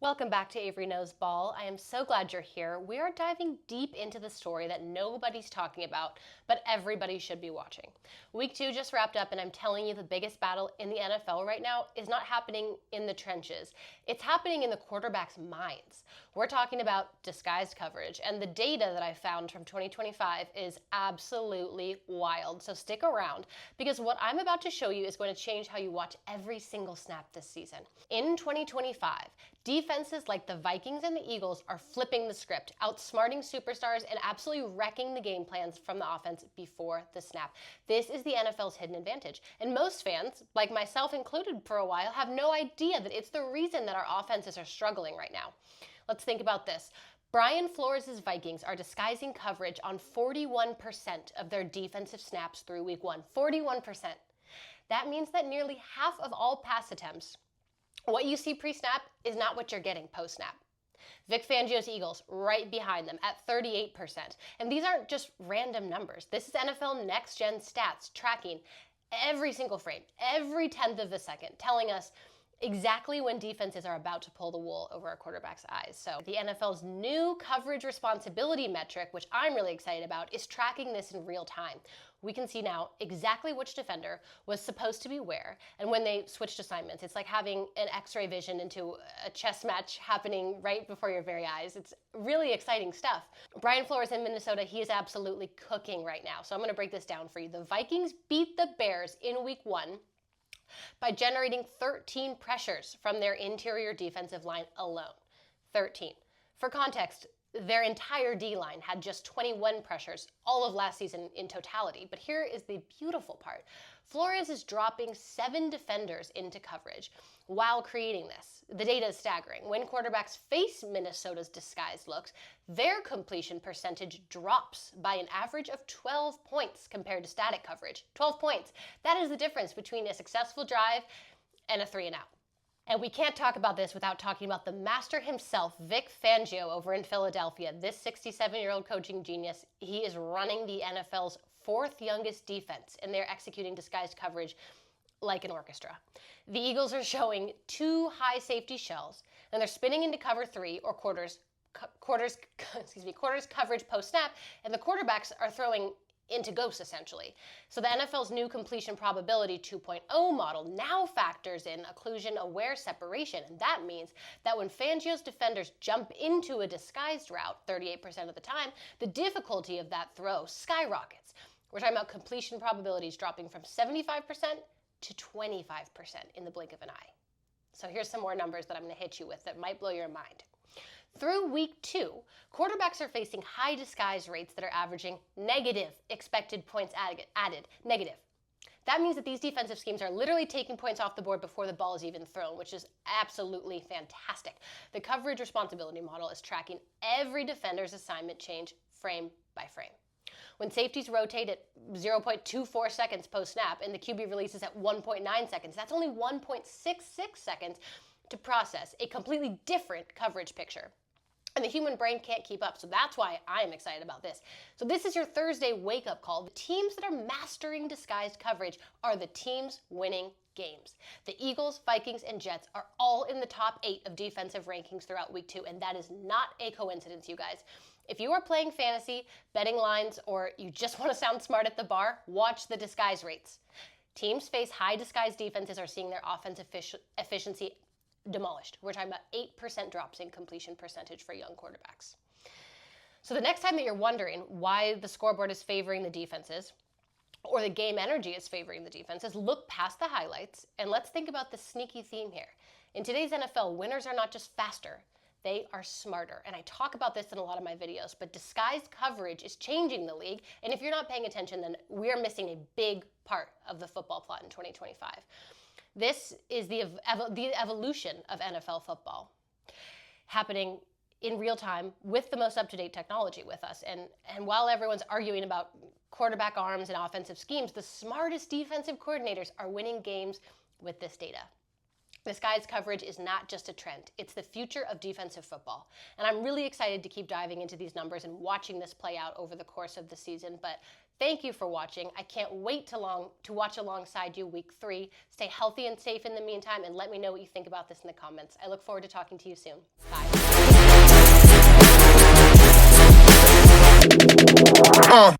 Welcome back to Avery Knows Ball. I am so glad you're here. We are diving deep into the story that nobody's talking about, but everybody should be watching. Week 2 just wrapped up, and I'm telling you the biggest battle in the NFL right now is not happening in the trenches. It's happening in the quarterbacks' minds. We're talking about disguised coverage, and the data that I found from 2025 is absolutely wild. So stick around, because what I'm about to show you is going to change how you watch every single snap this season. In 2025, defenses like the Vikings and the Eagles are flipping the script, outsmarting superstars and absolutely wrecking the game plans from the offense before the snap. This is the NFL's hidden advantage. And most fans, like myself included for a while, have no idea that it's the reason that our offenses are struggling right now. Let's think about this. Brian Flores' Vikings are disguising coverage on 41% of their defensive snaps through week 1. 41%. That means that nearly half of all pass attempts, what you see pre-snap, is not what you're getting post-snap. Vic Fangio's Eagles right behind them at 38%. And these aren't just random numbers. This is NFL Next Gen Stats tracking every single frame, every tenth of a second, telling us exactly when defenses are about to pull the wool over a quarterback's eyes. So the NFL's new coverage responsibility metric, which I'm really excited about, is tracking this in real time. We can see now exactly which defender was supposed to be where and when they switched assignments. It's like having an X-ray vision into a chess match happening right before your very eyes. It's really exciting stuff. Brian Flores in Minnesota, he is absolutely cooking right now. So I'm going to break this down for you. The Vikings beat the Bears in week 1 by generating 13 pressures from their interior defensive line alone. 13. For context, their entire D-line had just 21 pressures all of last season in totality. But here is the beautiful part. Flores is dropping 7 defenders into coverage while creating this. The data is staggering. When quarterbacks face Minnesota's disguised looks, their completion percentage drops by an average of 12 points compared to static coverage. 12 points. That is the difference between a successful drive and a 3-and-out. And we can't talk about this without talking about the master himself, Vic Fangio, over in Philadelphia. This 67-year-old coaching genius, he is running the NFL's 4th youngest defense, and they're executing disguised coverage like an orchestra. The Eagles are showing 2 high safety shells, and they're spinning into cover 3 or quarters coverage post-snap, and the quarterbacks are throwing into ghosts, essentially. So the NFL's new completion probability 2.0 model now factors in occlusion-aware separation, and that means that when Fangio's defenders jump into a disguised route 38% of the time, the difficulty of that throw skyrockets. We're talking about completion probabilities dropping from 75% to 25% in the blink of an eye. So here's some more numbers that I'm going to hit you with that might blow your mind. Through week 2, quarterbacks are facing high disguise rates that are averaging negative expected points added. Negative. That means that these defensive schemes are literally taking points off the board before the ball is even thrown, which is absolutely fantastic. The coverage responsibility model is tracking every defender's assignment change frame by frame. When safeties rotate at 0.24 seconds post-snap and the QB releases at 1.9 seconds, that's only 1.66 seconds to process a completely different coverage picture. And the human brain can't keep up, so that's why I'm excited about this. So this is your Thursday wake-up call. The teams that are mastering disguised coverage are the teams winning games. The Eagles, Vikings, and Jets are all in the top 8 of defensive rankings throughout week 2, and that is not a coincidence, you guys. If you are playing fantasy, betting lines, or you just want to sound smart at the bar, watch the disguise rates. Teams face high disguised defenses are seeing their offensive efficiency demolished. We're talking about 8% drops in completion percentage for young quarterbacks. So the next time that you're wondering why the scoreboard is favoring the defenses, or the game energy is favoring the defenses, look past the highlights and let's think about the sneaky theme here. In today's NFL, winners are not just faster, they are smarter. And I talk about this in a lot of my videos, but disguised coverage is changing the league. And if you're not paying attention, then we're missing a big part of the football plot in 2025. This is the evolution of NFL football happening in real time with the most up-to-date technology with us. And while everyone's arguing about quarterback arms and offensive schemes, the smartest defensive coordinators are winning games with this data. Disguised coverage is not just a trend, it's the future of defensive football. And I'm really excited to keep diving into these numbers and watching this play out over the course of the season. But Thank you for watching. I can't wait to watch alongside you week 3. Stay healthy and safe in the meantime, and let me know what you think about this in the comments. I look forward to talking to you soon. Bye.